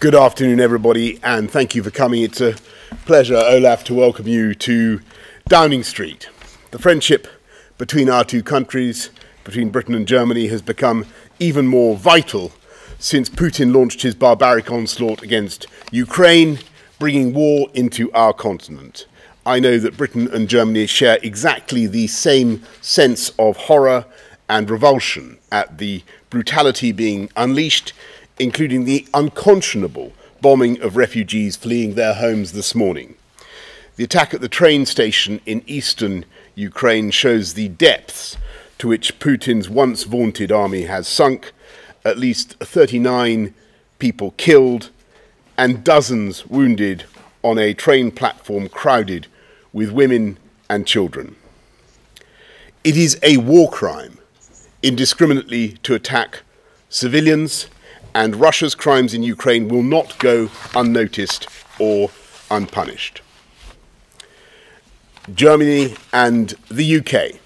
Good afternoon, everybody, and thank you for coming. It's a pleasure, Olaf, to welcome you to Downing Street. The friendship between our two countries, between Britain and Germany, has become even more vital since Putin launched his barbaric onslaught against Ukraine, bringing war into our continent. I know that Britain and Germany share exactly the same sense of horror and revulsion at the brutality being unleashed, including the unconscionable bombing of refugees fleeing their homes this morning. The attack at the train station in eastern Ukraine shows the depths to which Putin's once vaunted army has sunk, at least 39 people killed and dozens wounded on a train platform crowded with women and children. It is a war crime indiscriminately to attack civilians, and Russia's crimes in Ukraine will not go unnoticed or unpunished. Germany and the UK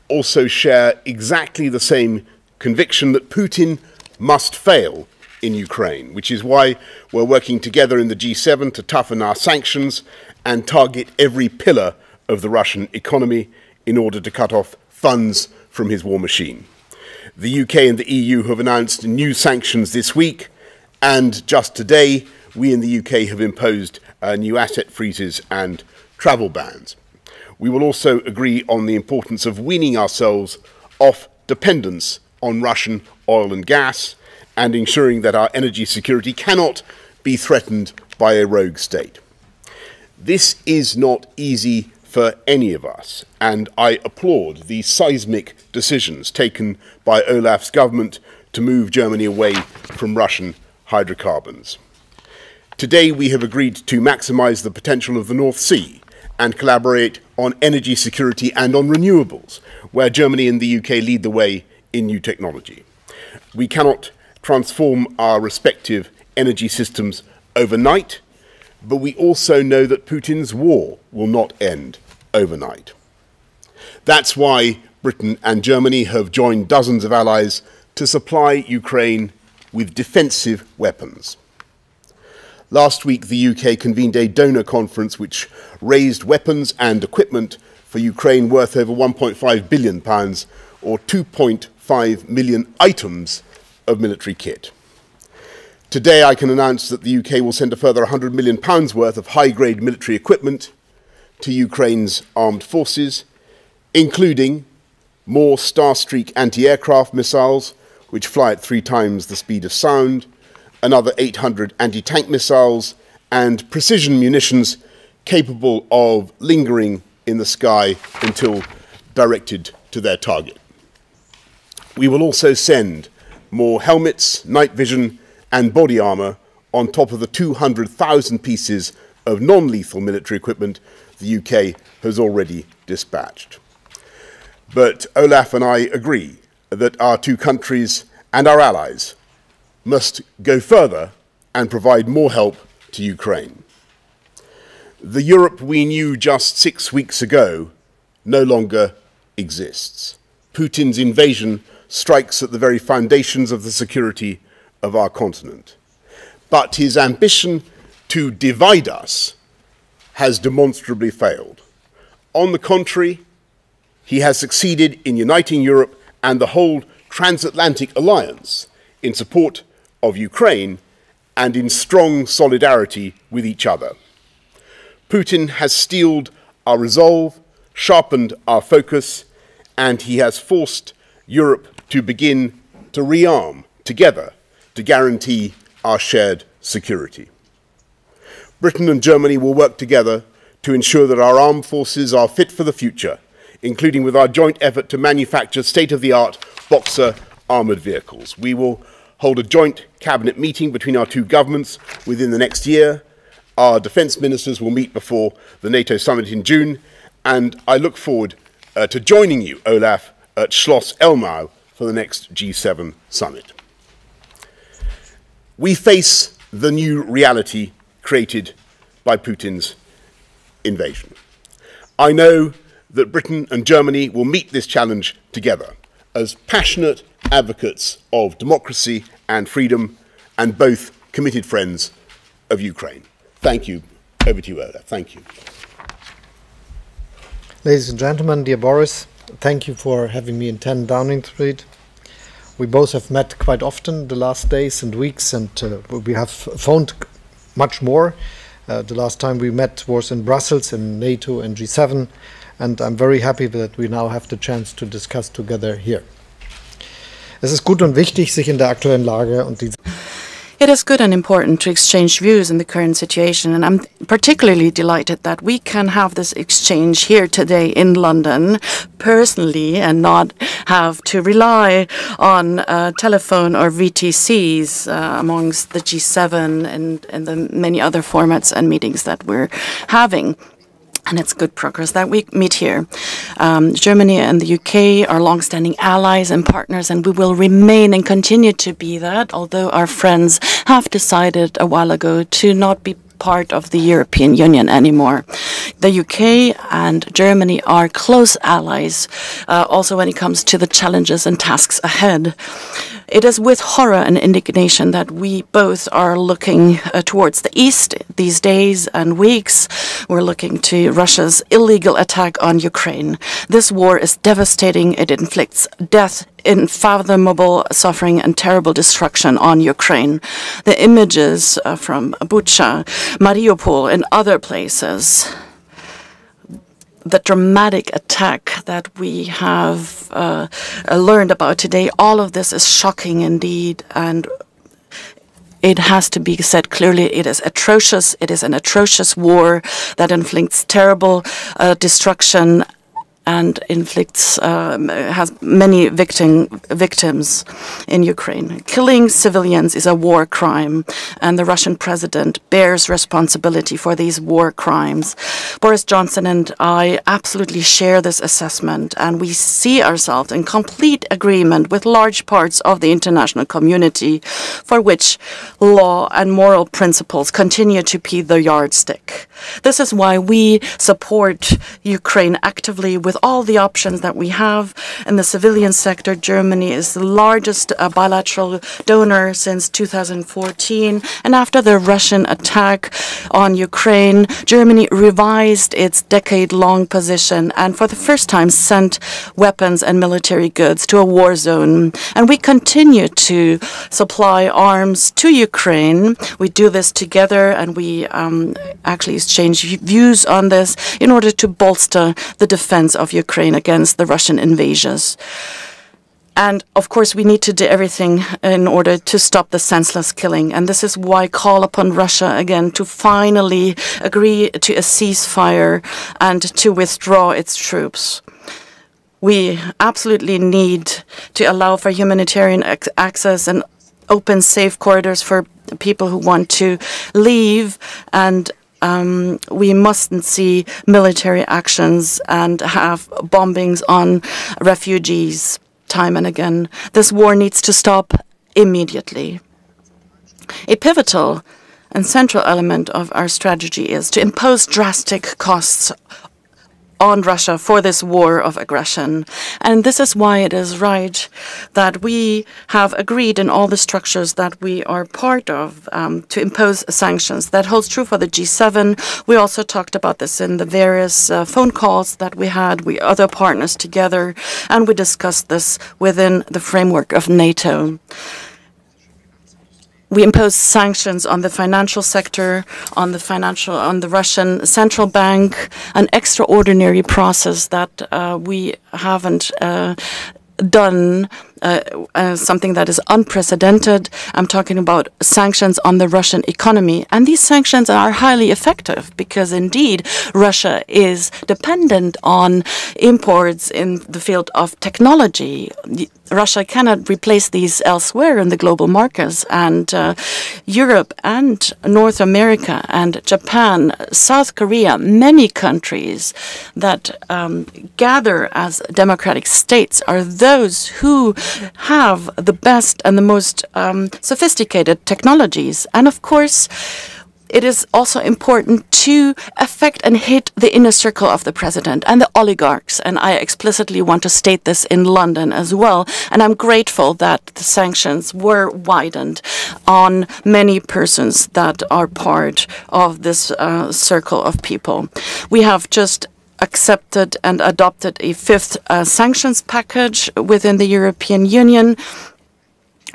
also share exactly the same conviction that Putin must fail in Ukraine, which is why we're working together in the G7 to toughen our sanctions and target every pillar of the Russian economy in order to cut off funds from his war machine. The UK and the EU have announced new sanctions this week, and just today we in the UK have imposed new asset freezes and travel bans. We will also agree on the importance of weaning ourselves off dependence on Russian oil and gas and ensuring that our energy security cannot be threatened by a rogue state. This is not easy for any of us, and I applaud the seismic decisions taken by Olaf's government to move Germany away from Russian hydrocarbons. Today we have agreed to maximise the potential of the North Sea and collaborate on energy security and on renewables, where Germany and the UK lead the way in new technology. We cannot transform our respective energy systems overnight, but we also know that Putin's war will not end overnight. That's why Britain and Germany have joined dozens of allies to supply Ukraine with defensive weapons. Last week, the UK convened a donor conference which raised weapons and equipment for Ukraine worth over £1.5 billion, or 2.5 million items of military kit. Today, I can announce that the UK will send a further £100 million worth of high-grade military equipment to Ukraine's armed forces, including more Starstreak anti-aircraft missiles, which fly at 3 times the speed of sound, another 800 anti-tank missiles, and precision munitions capable of lingering in the sky until directed to their target. We will also send more helmets, night vision, and body armour on top of the 200,000 pieces of non-lethal military equipment the UK has already dispatched. But Olaf and I agree that our two countries and our allies must go further and provide more help to Ukraine. The Europe we knew just 6 weeks ago no longer exists. Putin's invasion strikes at the very foundations of the security of our continent. But his ambition to divide us has demonstrably failed. On the contrary, he has succeeded in uniting Europe and the whole transatlantic alliance in support of Ukraine and in strong solidarity with each other. Putin has steeled our resolve, sharpened our focus, and he has forced Europe to begin to rearm together to guarantee our shared security. Britain and Germany will work together to ensure that our armed forces are fit for the future, including with our joint effort to manufacture state-of-the-art Boxer armoured vehicles. We will hold a joint cabinet meeting between our two governments within the next year. Our defence ministers will meet before the NATO summit in June, and I look forward to joining you, Olaf, at Schloss Elmau for the next G7 summit. We face the new reality created by Putin's invasion. I know that Britain and Germany will meet this challenge together as passionate advocates of democracy and freedom, and both committed friends of Ukraine. Thank you. Over to you, Olaf. Thank you. Ladies and gentlemen, dear Boris, thank you for having me in 10 Downing Street. We both have met quite often the last days and weeks, and we have phoned much more. The last time we met was in Brussels in NATO and G7, and I'm very happy that we now have the chance to discuss together here. Es ist gut und wichtig, sich in der aktuellen Lage und diese It is good and important to exchange views in the current situation, and I'm particularly delighted that we can have this exchange here today in London personally and not have to rely on telephone or VTCs amongst the G7 and the many other formats and meetings that we're having. And it's good progress that we meet here. Germany and the UK are long-standing allies and partners, and we will remain and continue to be that, although our friends have decided a while ago to not be part of the European Union anymore. The UK and Germany are close allies, also when it comes to the challenges and tasks ahead. It is with horror and indignation that we both are looking towards the east these days and weeks. We're looking to Russia's illegal attack on Ukraine. This war is devastating. It inflicts death, unfathomable suffering, and terrible destruction on Ukraine. The images from Bucha, Mariupol, and other places, the dramatic attack that we have learned about today, all of this is shocking indeed, and it has to be said clearly, it is atrocious. It is an atrocious war that inflicts terrible destruction and inflicts has many victims in Ukraine. Killing civilians is a war crime, and the Russian president bears responsibility for these war crimes. Boris Johnson and I absolutely share this assessment, and we see ourselves in complete agreement with large parts of the international community, for which law and moral principles continue to be the yardstick. This is why we support Ukraine actively with all the options that we have. In the civilian sector, Germany is the largest bilateral donor since 2014. And after the Russian attack on Ukraine, Germany revised its decade-long position and for the first time sent weapons and military goods to a war zone. And we continue to supply arms to Ukraine. We do this together, and we actually exchange views on this in order to bolster the defense of Ukraine against the Russian invasions. And of course, we need to do everything in order to stop the senseless killing. And this is why I call upon Russia again to finally agree to a ceasefire and to withdraw its troops. We absolutely need to allow for humanitarian access and open, safe corridors for people who want to leave, and we mustn't see military actions and have bombings on refugees time and again. This war needs to stop immediately. A pivotal and central element of our strategy is to impose drastic costs on Russia for this war of aggression. And this is why it is right that we have agreed in all the structures that we are part of to impose sanctions. That holds true for the G7. We also talked about this in the various phone calls that we had with other partners together, and we discussed this within the framework of NATO. We impose sanctions on the financial sector, on the Russian central bank, an extraordinary process that we haven't done, something that is unprecedented. I'm talking about sanctions on the Russian economy. And these sanctions are highly effective because, indeed, Russia is dependent on imports in the field of technology. Russia cannot replace these elsewhere in the global markets. And Europe and North America and Japan, South Korea, many countries that gather as democratic states are those who have the best and the most sophisticated technologies. And of course, it is also important to affect and hit the inner circle of the president and the oligarchs. And I explicitly want to state this in London as well. And I'm grateful that the sanctions were widened on many persons that are part of this circle of people. We have just accepted and adopted a fifth sanctions package within the European Union.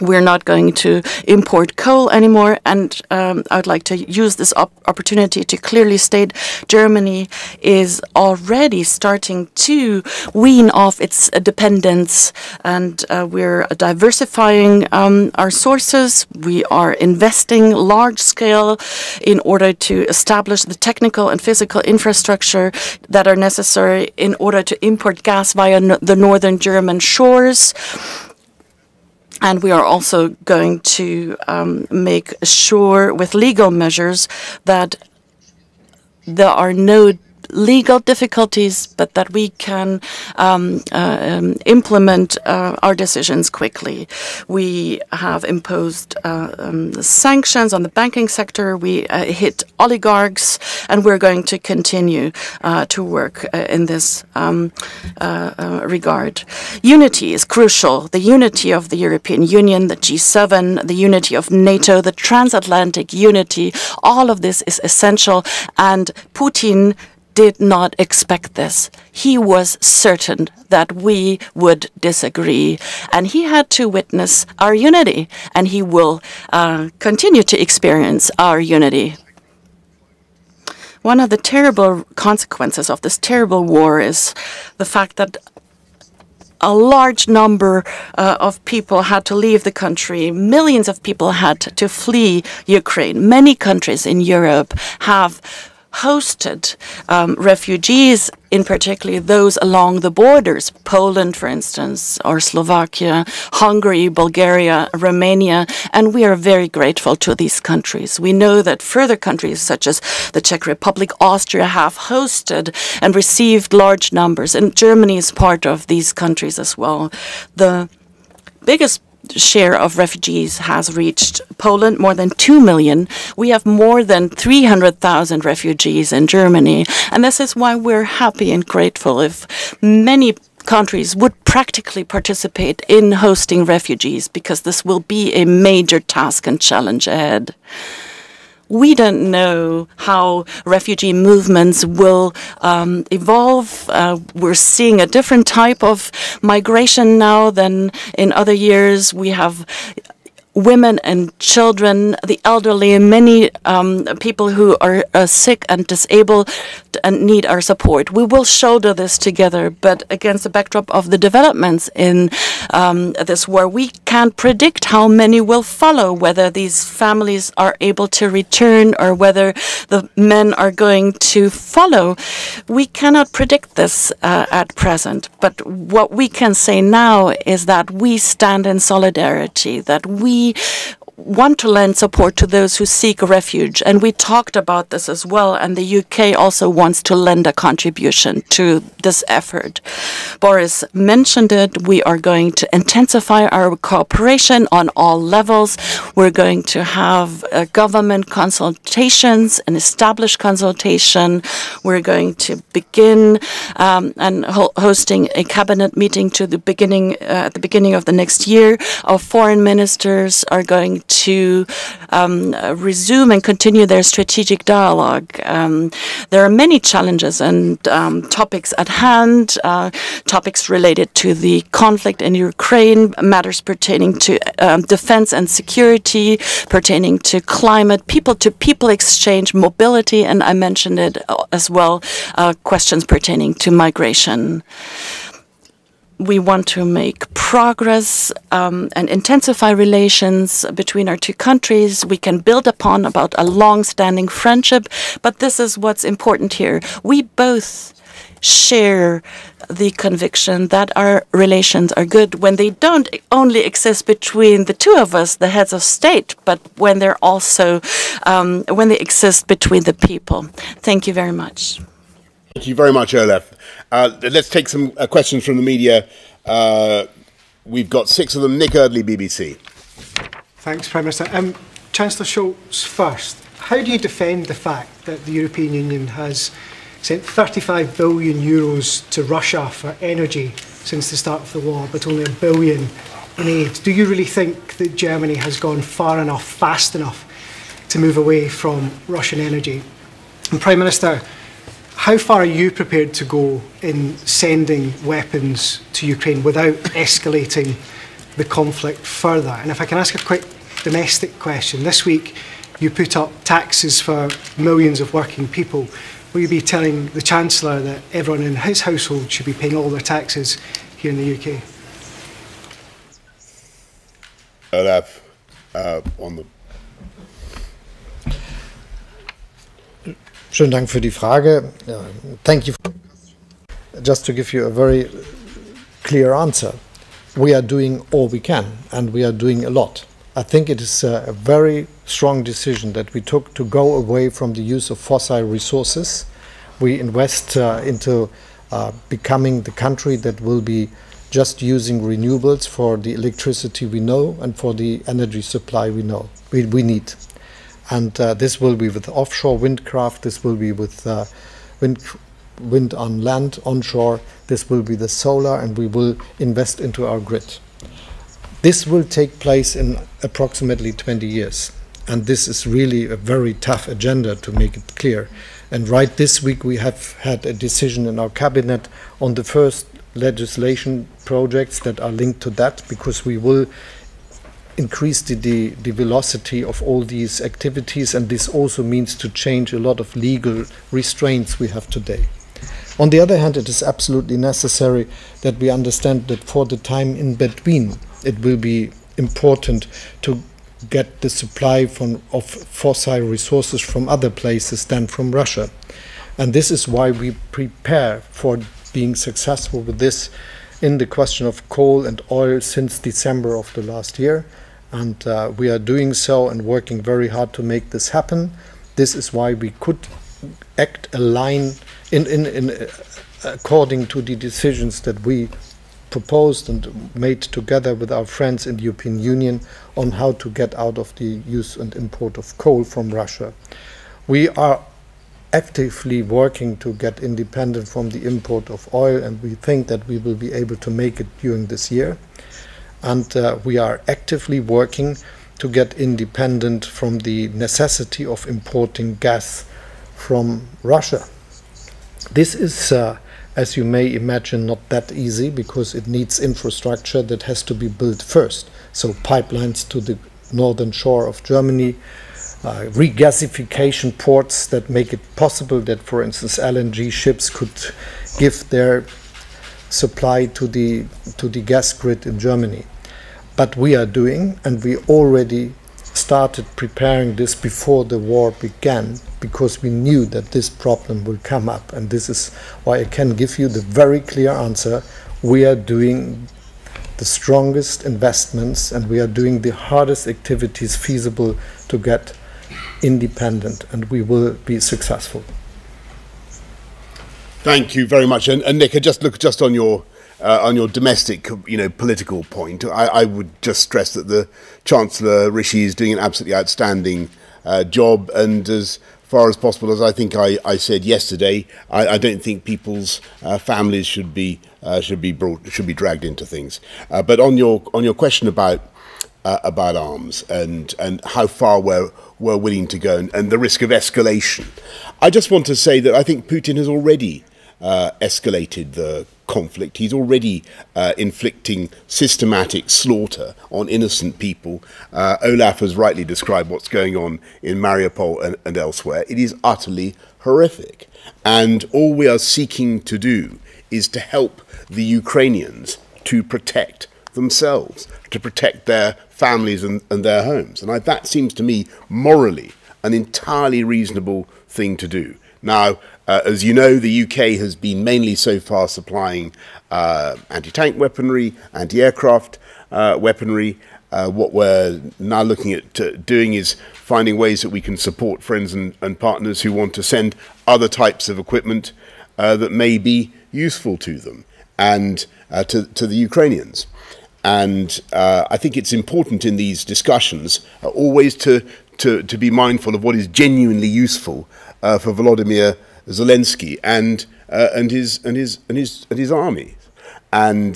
We're not going to import coal anymore, and I would like to use this opportunity to clearly state Germany is already starting to wean off its dependence, and we're diversifying our sources. We are investing large scale in order to establish the technical and physical infrastructure that are necessary in order to import gas via the northern German shores. And we are also going to make sure with legal measures that there are no legal difficulties, but that we can implement our decisions quickly. We have imposed sanctions on the banking sector. We hit oligarchs, and we're going to continue to work in this regard. Unity is crucial. The unity of the European Union, the G7, the unity of NATO, the transatlantic unity, all of this is essential, and Putin did not expect this. He was certain that we would disagree, and he had to witness our unity, and he will continue to experience our unity. One of the terrible consequences of this terrible war is the fact that a large number of people had to leave the country. Millions of people had to flee Ukraine. Many countries in Europe have hosted refugees, in particular those along the borders, Poland, for instance, or Slovakia, Hungary, Bulgaria, Romania, and we are very grateful to these countries. We know that further countries such as the Czech Republic, Austria have hosted and received large numbers, and Germany is part of these countries as well. The biggest share of refugees has reached Poland, more than 2 million. We have more than 300,000 refugees in Germany. And this is why we're happy and grateful if many countries would practically participate in hosting refugees, because this will be a major task and challenge ahead. We don't know how refugee movements will evolve. We're seeing a different type of migration now than in other years. We have women and children, the elderly, and many people who are sick and disabled and need our support. We will shoulder this together, but against the backdrop of the developments in this war, we can't predict how many will follow, whether these families are able to return or whether the men are going to follow. We cannot predict this at present, but what we can say now is that we stand in solidarity, that we want to lend support to those who seek refuge. And we talked about this as well, and the UK also wants to lend a contribution to this effort. Boris mentioned it. We are going to intensify our cooperation on all levels. We're going to have government consultations, an established consultation. We're going to begin and hosting a cabinet meeting at the beginning of the next year. Our foreign ministers are going to resume and continue their strategic dialogue. There are many challenges and topics at hand, topics related to the conflict in Ukraine, matters pertaining to defense and security, pertaining to climate, people-to-people exchange, mobility, and I mentioned it as well, questions pertaining to migration. We want to make progress and intensify relations between our two countries. We can build upon about a long-standing friendship, but this is what's important here. We both share the conviction that our relations are good when they don't only exist between the two of us, the heads of state, but when they're also when they exist between the people. Thank you very much. Thank you very much, Olaf. Let's take some questions from the media. We've got 6 of them. Nick Eardley, BBC. Thanks, Prime Minister. Chancellor Scholz first. how do you defend the fact that the European Union has sent 35 billion euros to Russia for energy since the start of the war, but only £1 billion in aid? Do you really think that Germany has gone far enough, fast enough, to move away from Russian energy? And Prime Minister, how far are you prepared to go in sending weapons to Ukraine without escalating the conflict further? And if I can ask a quick domestic question. This week you put up taxes for millions of working people. Will you be telling the Chancellor that everyone in his household should be paying all their taxes here in the UK? Olaf, on the... Schönen Dank für die Frage. Thank you. Just to give you a very clear answer, we are doing all we can, and we are doing a lot. I think it is a very strong decision that we took to go away from the use of fossil resources. We invest into becoming the country that will be just using renewables for the electricity we know and for the energy supply we know we need. And this will be with offshore windcraft, this will be with wind on land, onshore, this will be the solar, and we will invest into our grid. This will take place in approximately 20 years. And this is really a very tough agenda, to make it clear. And right this week we have had a decision in our cabinet on the first legislation projects that are linked to that, because we will increase the velocity of all these activities, and this also means to change a lot of legal restraints we have today. On the other hand, it is absolutely necessary that we understand that for the time in between, it will be important to get the supply of fossil resources from other places than from Russia. And this is why we prepare for being successful with this in the question of coal and oil since December of the last year. And we are doing so and working very hard to make this happen. This is why we could act according to the decisions that we proposed and made together with our friends in the European Union on how to get out of the use and import of coal from Russia. We are actively working to get independent from the import of oil, and we think that we will be able to make it during this year. And we are actively working to get independent from the necessity of importing gas from Russia. This is as you may imagine, not that easy, because it needs infrastructure that has to be built first. So pipelines to the northern shore of Germany, regasification ports that make it possible that, for instance, LNG ships could give their supply to the gas grid in Germany. But we are doing, and we already started preparing this before the war began, because we knew that this problem will come up. And this is why I can give you the very clear answer. We are doing the strongest investments, and we are doing the hardest activities feasible to get independent, and we will be successful. Thank you very much. And Nick, just look on your domestic, political point. I would just stress that the Chancellor Rishi is doing an absolutely outstanding job, and as far as possible, as I think I said yesterday, I don't think people's families should be dragged into things. But on your question about arms and how far we're willing to go and the risk of escalation, I just want to say that I think Putin has already escalated the conflict. He's already inflicting systematic slaughter on innocent people. Olaf has rightly described what's going on in Mariupol and elsewhere. It is utterly horrific. And all we are seeking to do is to help the Ukrainians to protect themselves, to protect their families and their homes. And that seems to me morally an entirely reasonable thing to do. Now, as you know, the UK has been mainly so far supplying anti-tank weaponry, anti-aircraft weaponry. What we're now looking at doing is finding ways that we can support friends and partners who want to send other types of equipment that may be useful to them and to the Ukrainians. And I think it's important in these discussions always to be mindful of what is genuinely useful for Volodymyr Zelensky and his army. And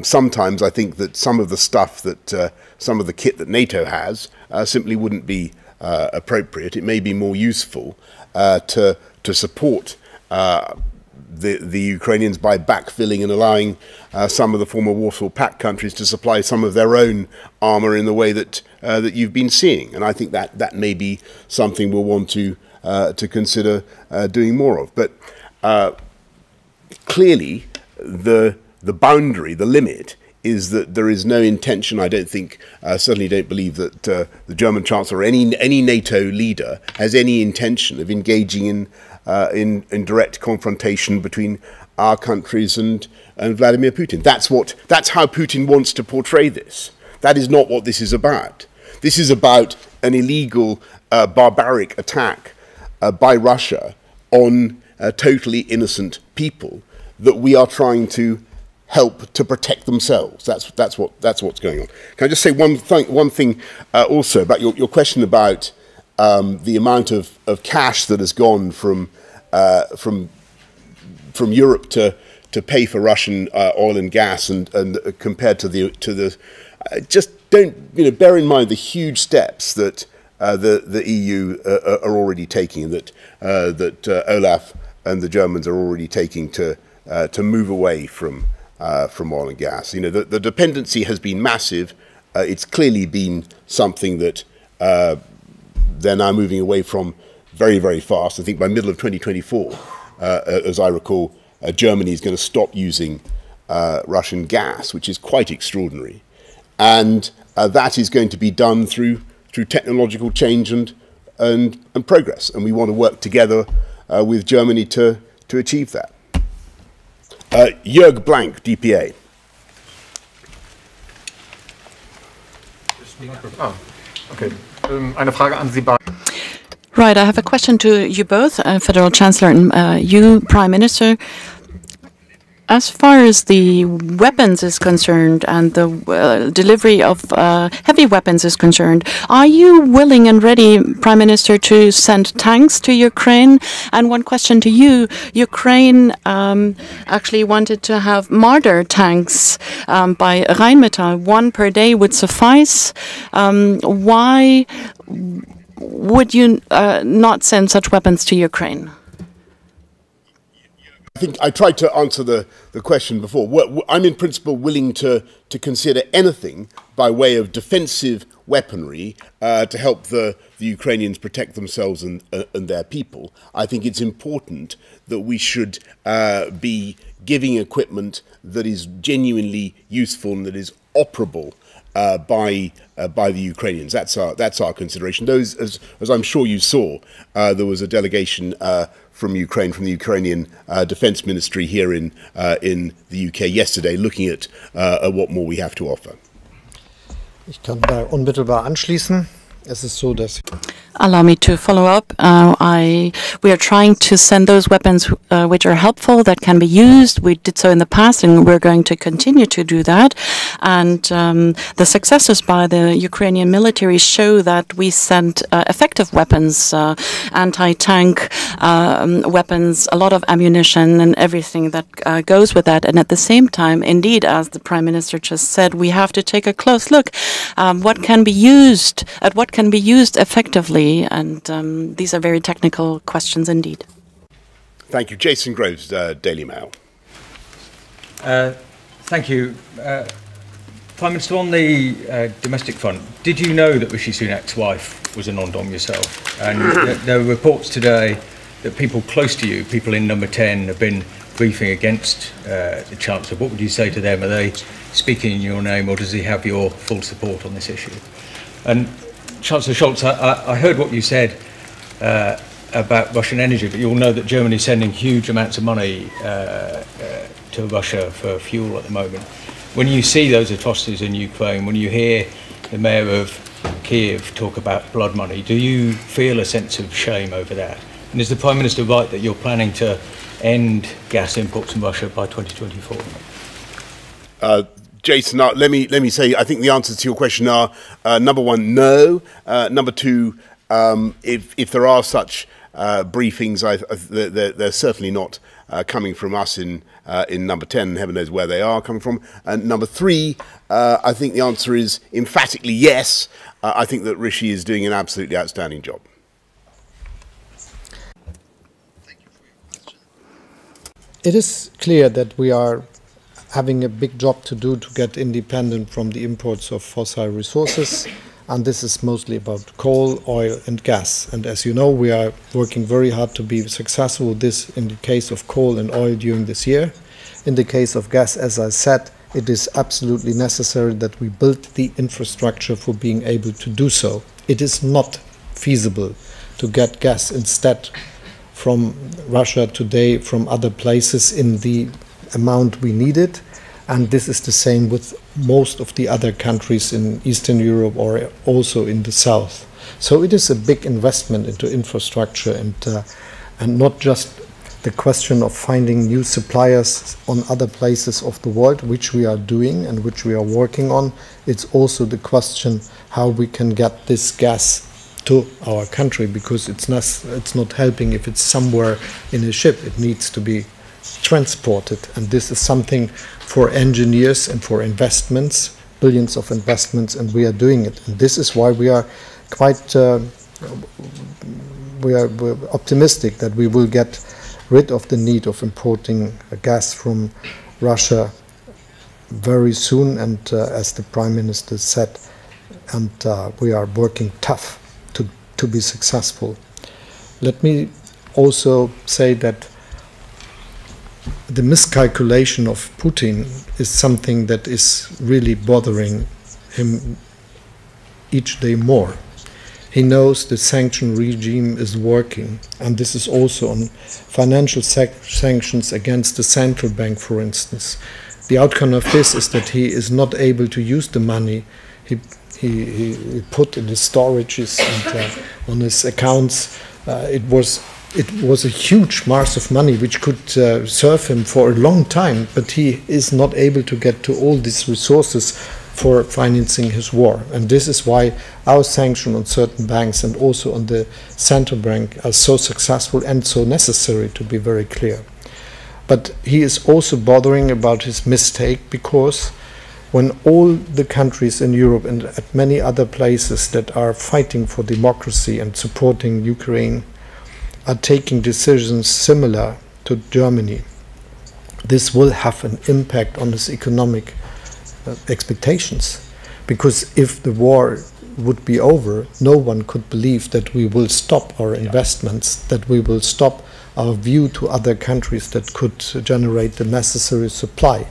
sometimes I think that some of the stuff that some of the kit that NATO has simply wouldn't be appropriate. It may be more useful to support the Ukrainians by backfilling and allowing some of the former Warsaw Pact countries to supply some of their own armour in the way that that you've been seeing. And I think that may be something we'll want to consider doing more of. But clearly, the boundary, the limit, is that there is no intention. I don't think, certainly don't believe that the German Chancellor or any NATO leader has any intention of engaging in direct confrontation between our countries and Vladimir Putin. That's how Putin wants to portray this. That is not what this is about. This is about an illegal, barbaric attack by Russia on totally innocent people that we are trying to help to protect themselves. That's what's going on. Can I just say one thing also about your question about the amount of cash that has gone from Europe to pay for Russian oil and gas, and compared to the just don't bear in mind the huge steps that the EU are already taking, and that Olaf and the Germans are already taking to move away from oil and gas. The dependency has been massive. It's clearly been something that they're now moving away from very, very fast. I think by middle of 2024, as I recall, Germany is going to stop using Russian gas, which is quite extraordinary. And that is going to be done through technological change and progress. And we want to work together with Germany to achieve that. Jörg Blank, DPA. Okay. Eine Frage an Sie beide. Right, I have a question to you both, Federal Chancellor and you, Prime Minister. As far as the weapons is concerned and the delivery of heavy weapons is concerned, are you willing and ready, Prime Minister, to send tanks to Ukraine? And one question to you, Ukraine actually wanted to have Marder tanks by Rheinmetall. 1 per day would suffice. Why would you not send such weapons to Ukraine? I think I tried to answer the question before. I'm in principle willing to consider anything by way of defensive weaponry to help the Ukrainians protect themselves and their people. I think it's important that we should be giving equipment that is genuinely useful and that is operable by the Ukrainians. That's our consideration. Those, as I'm sure you saw, there was a delegation from Ukraine, from the Ukrainian Defence Ministry here in the UK yesterday, looking at what more we have to offer. Ich kann da unmittelbar anschließen. Es ist so, dass Allow me to follow up. We are trying to send those weapons which are helpful, that can be used. We did so in the past, and we're going to continue to do that. And the successes by the Ukrainian military show that we send effective weapons, anti-tank weapons, a lot of ammunition and everything that goes with that. And at the same time, indeed, as the Prime Minister just said, we have to take a close look what can be used effectively. And these are very technical questions indeed. Thank you. Jason Groves, Daily Mail. Thank you. Prime Minister, on the domestic front, did you know that Rishi Sunak's wife was a non-dom yourself? And there were reports today that people close to you, people in number 10, have been briefing against the Chancellor. What would you say to them? Are they speaking in your name, or does he have your full support on this issue? And Chancellor Scholz, I heard what you said about Russian energy, but you'll know that Germany is sending huge amounts of money to Russia for fuel at the moment. When you see those atrocities in Ukraine, when you hear the mayor of Kiev talk about blood money, do you feel a sense of shame over that? And is the Prime Minister right that you're planning to end gas imports from Russia by 2024? Jason, let me say, I think the answers to your question are, number one, no. Number two, if there are such briefings, they're certainly not coming from us in number 10, heaven knows where they are coming from. And number three, I think the answer is emphatically yes. I think that Rishi is doing an absolutely outstanding job. It is clear that we are having a big job to do to get independent from the imports of fossil resources, and this is mostly about coal, oil and gas. And as you know, we are working very hard to be successful with this in the case of coal and oil during this year. In the case of gas, as I said, it is absolutely necessary that we build the infrastructure for being able to do so. It is not feasible to get gas instead from Russia today, from other places in the amount we need it. And this is the same with most of the other countries in Eastern Europe or also in the South. So it is a big investment into infrastructure and not just the question of finding new suppliers on other places of the world, which we are doing and which we are working on. It's also the question how we can get this gas to our country, because it's not helping if it's somewhere in a ship. It needs to be transported, and this is something for engineers and for investments, billions of investments, and we are doing it. And this is why we are quite we're optimistic that we will get rid of the need of importing gas from Russia very soon, and as the Prime Minister said, and we are working tough to be successful. Let me also say that the miscalculation of Putin is something that is really bothering him each day more. He knows the sanction regime is working, and this is also on financial sanctions against the central bank, for instance. The outcome of this is that he is not able to use the money he put in his storages and on his accounts. It was a huge mass of money which could serve him for a long time, but he is not able to get to all these resources for financing his war. And this is why our sanction on certain banks and also on the central bank are so successful and so necessary, to be very clear. But he is also bothering about his mistake, because when all the countries in Europe and at many other places that are fighting for democracy and supporting Ukraine are taking decisions similar to Germany, this will have an impact on his economic expectations. Because if the war would be over, no one could believe that we will stop our investments, that we will stop our view to other countries that could generate the necessary supply.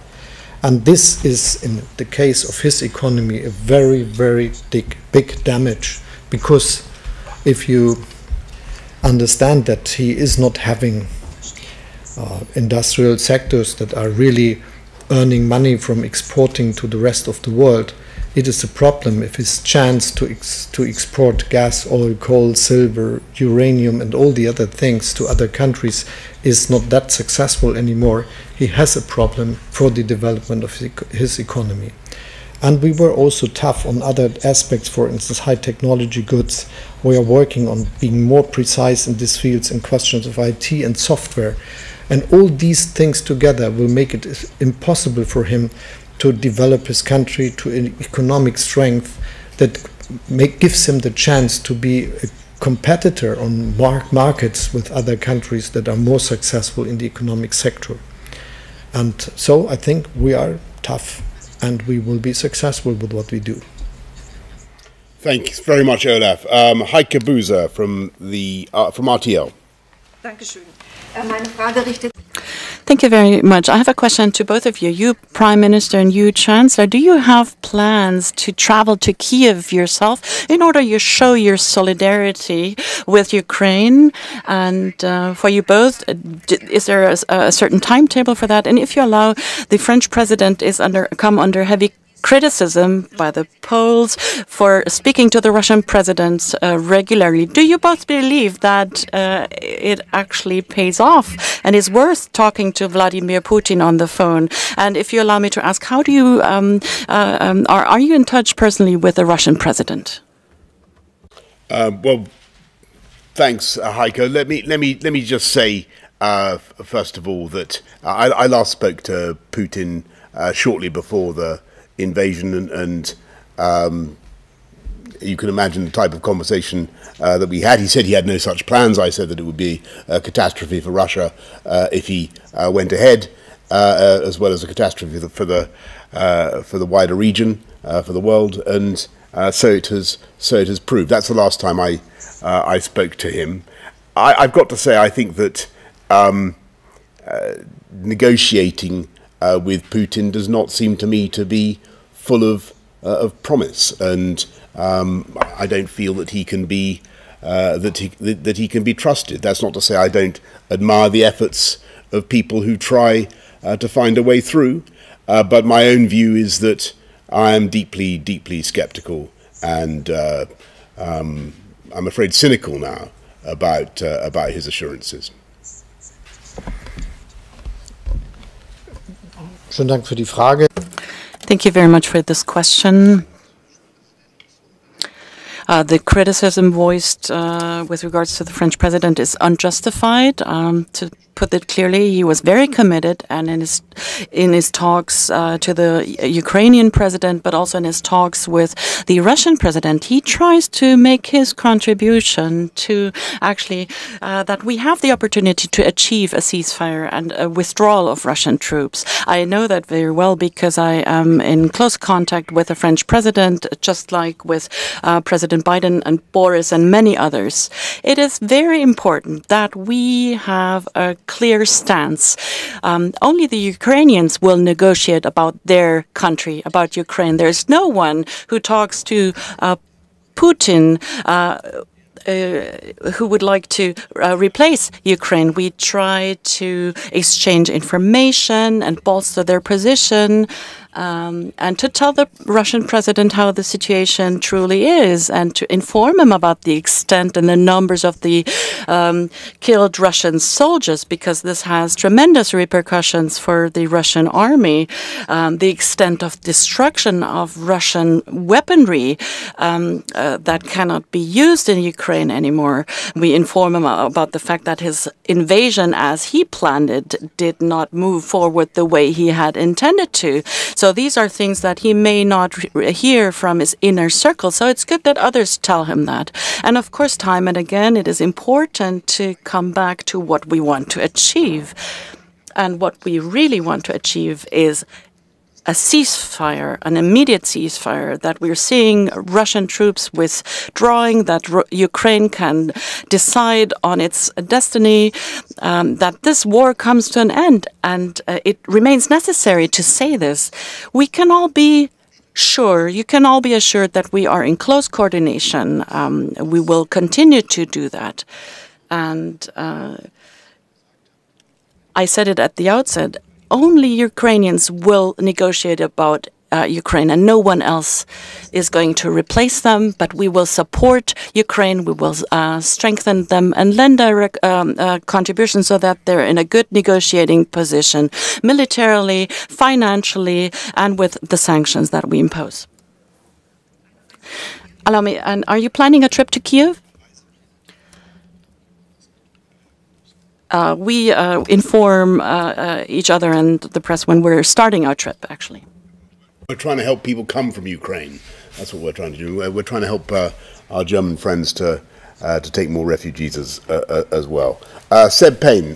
And this is, in the case of his economy, a very, very big damage, because if you understand that he is not having industrial sectors that are really earning money from exporting to the rest of the world, it is a problem if his chance to export gas, oil, coal, silver, uranium and all the other things to other countries is not that successful anymore. He has a problem for the development of his economy. And we were also tough on other aspects, for instance, high technology goods. We are working on being more precise in these fields in questions of IT and software. And all these things together will make it impossible for him to develop his country to an economic strength that gives him the chance to be a competitor on markets with other countries that are more successful in the economic sector. And so I think we are tough and we will be successful with what we do. Thanks very much, Olaf. Heike Buser from RTL. Dankeschön. Meine Frage richtet Thank you very much. I have a question to both of you. You, Prime Minister, and you, Chancellor. Do you have plans to travel to Kiev yourself in order to show your solidarity with Ukraine? And for you both, is there a certain timetable for that? And if you allow, the French president is come under heavy criticism by the Poles for speaking to the Russian president regularly. Do you both believe that it actually pays off and is worth talking to Vladimir Putin on the phone? And if you allow me to ask, how do you are you in touch personally with the Russian president? Well, thanks, Heiko. Let me just say first of all that I last spoke to Putin shortly before the invasion, and you can imagine the type of conversation that we had. He said he had no such plans. I said that it would be a catastrophe for Russia if he went ahead, as well as a catastrophe for the wider region, for the world, and so it has proved. That's the last time I spoke to him. I've got to say, I think that negotiating with Putin does not seem to me to be full of promise, and I don't feel that he can be that he can be trusted. That's not to say I don't admire the efforts of people who try to find a way through, but my own view is that I am deeply, deeply sceptical, and I'm afraid cynical now about his assurances. Schönen Dank für die Frage. Thank you very much for this question. The criticism voiced with regards to the French president is unjustified. To put it clearly, he was very committed, and in his talks to the Ukrainian president, but also in his talks with the Russian president, he tries to make his contribution to actually that we have the opportunity to achieve a ceasefire and a withdrawal of Russian troops. I know that very well because I am in close contact with the French president, just like with President Biden and Boris and many others. It is very important that we have a clear stance. Only the Ukrainians will negotiate about their country, about Ukraine. There's no one who talks to Putin who would like to replace Ukraine. We try to exchange information and bolster their position, and to tell the Russian president how the situation truly is, and to inform him about the extent and the numbers of the killed Russian soldiers, because this has tremendous repercussions for the Russian army, the extent of destruction of Russian weaponry that cannot be used in Ukraine anymore. We inform him about the fact that his invasion, as he planned it, did not move forward the way he had intended to. So these are things that he may not hear from his inner circle. So it's good that others tell him that. And of course, time and again, it is important to come back to what we want to achieve. And what we really want to achieve is a ceasefire, an immediate ceasefire, that we're seeing Russian troops withdrawing, that Ukraine can decide on its destiny, that this war comes to an end. And it remains necessary to say this. We can all be sure, you can all be assured that we are in close coordination. We will continue to do that. And I said it at the outset, only Ukrainians will negotiate about Ukraine, and no one else is going to replace them. But we will support Ukraine, we will strengthen them and lend direct contributions so that they're in a good negotiating position, militarily, financially, and with the sanctions that we impose. Allow me, and are you planning a trip to Kyiv? We inform each other and the press when we're starting our trip, actually. We're trying to help people come from Ukraine. That's what we're trying to do. We're trying to help our German friends to take more refugees as well. Seb Payne,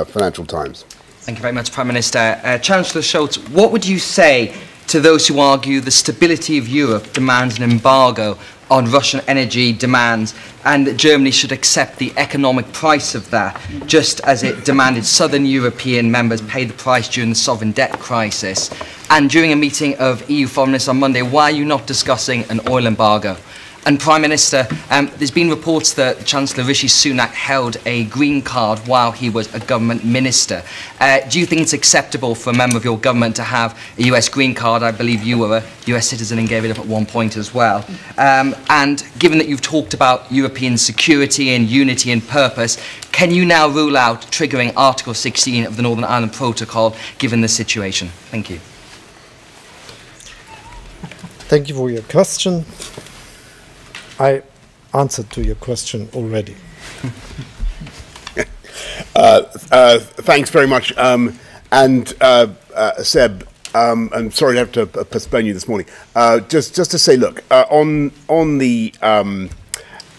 Financial Times. Thank you very much, Prime Minister. Chancellor Scholz, what would you say to those who argue the stability of Europe demands an embargo on Russian energy demands, and that Germany should accept the economic price of that, just as it demanded southern European members pay the price during the sovereign debt crisis? And during a meeting of EU foreign ministers on Monday, why are you not discussing an oil embargo? And Prime Minister, there's been reports that Chancellor Rishi Sunak held a green card while he was a government minister. Do you think it's acceptable for a member of your government to have a US green card? I believe you were a US citizen and gave it up at one point as well. And given that you've talked about European security and unity and purpose, can you now rule out triggering Article 16 of the Northern Ireland Protocol given the situation? Thank you. Thank you for your question. I answered to your question already. Thanks very much. Seb, I'm sorry to have to postpone you this morning. Just to say, look, on the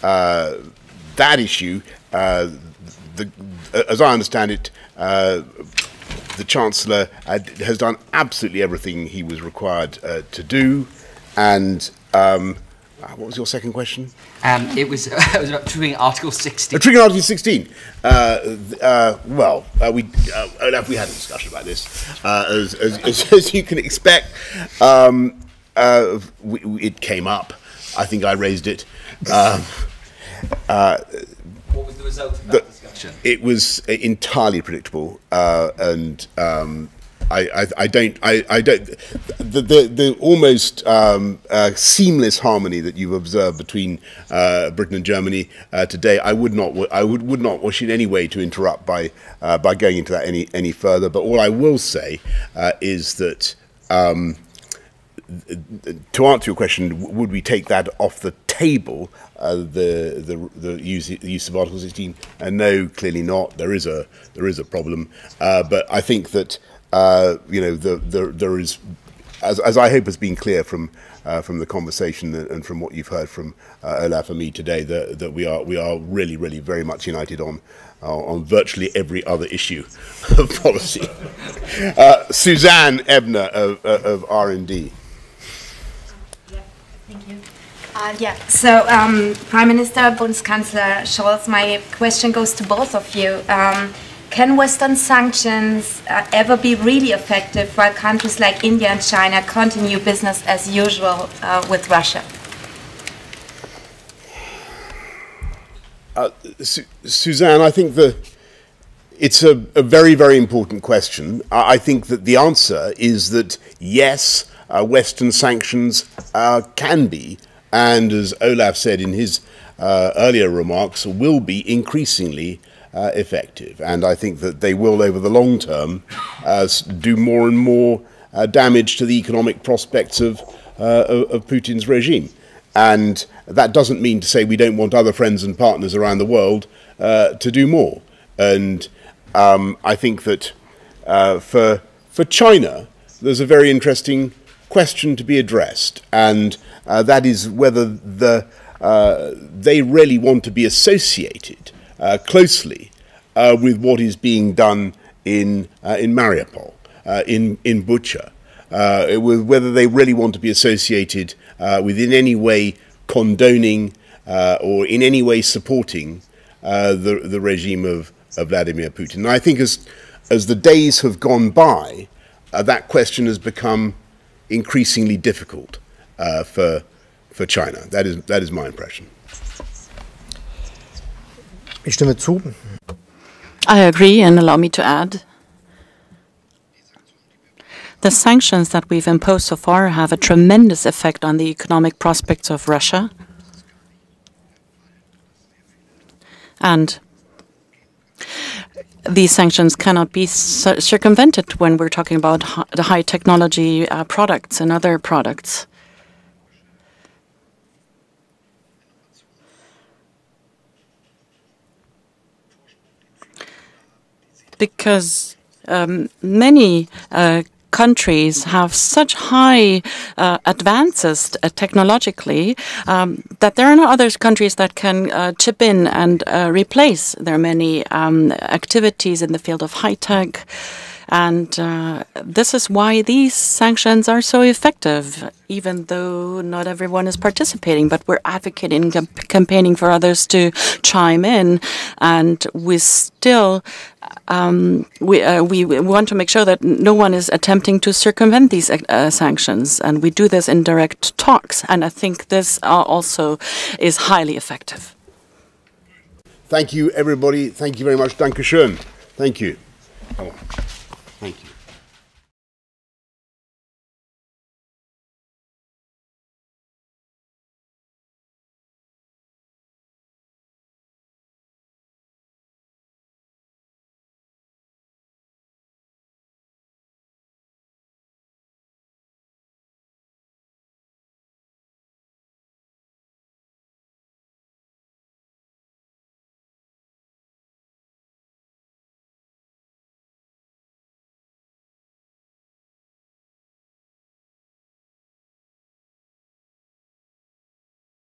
that issue, as I understand it, the Chancellor has done absolutely everything he was required to do, and what was your second question? It was about triggering Article 16. Triggering Article 16. Olaf, we had a discussion about this. As you can expect, it came up. I think I raised it. What was the result of that discussion? It was entirely predictable, and I don't. The almost seamless harmony that you've observed between Britain and Germany today, I would not wish in any way to interrupt by going into that any further. But all I will say is that to answer your question, would we take that off the table? The use of Article 16? No, clearly not. There is a problem, but I think that. There is, as I hope has been clear from the conversation and from what you've heard from Olaf and me today, that we are really very much united on virtually every other issue of policy. Suzanne Ebner of R&D. Thank you. So Prime Minister, Bundeskanzler Scholz, my question goes to both of you. Can Western sanctions ever be really effective while countries like India and China continue business as usual with Russia? Suzanne, I think it's a very important question. I think that the answer is that yes, Western sanctions can be, and as Olaf said in his earlier remarks, will be increasingly effective, and I think that they will, over the long term, do more and more damage to the economic prospects of Putin's regime. And that doesn't mean to say we don't want other friends and partners around the world to do more. And I think that for China, there's a very interesting question to be addressed, and that is whether they really want to be associated closely with what is being done in Mariupol, in Bucha, whether they really want to be associated with in any way condoning or in any way supporting the regime of Vladimir Putin. And I think as the days have gone by, that question has become increasingly difficult for China. That is my impression. Ich stimme zu. I agree, and allow me to add. The sanctions that we've imposed so far have a tremendous effect on the economic prospects of Russia. And these sanctions cannot be circumvented when we're talking about the high technology products and other products. Because many countries have such high advances technologically that there are no other countries that can chip in and replace their many activities in the field of high tech And this is why these sanctions are so effective, even though not everyone is participating, but we're advocating, campaigning for others to chime in, and we still we want to make sure that no one is attempting to circumvent these sanctions, and we do this in direct talks, and I think this also is highly effective. Thank you, everybody. Thank you very much. Danke schön. Thank you. Oh, thank you.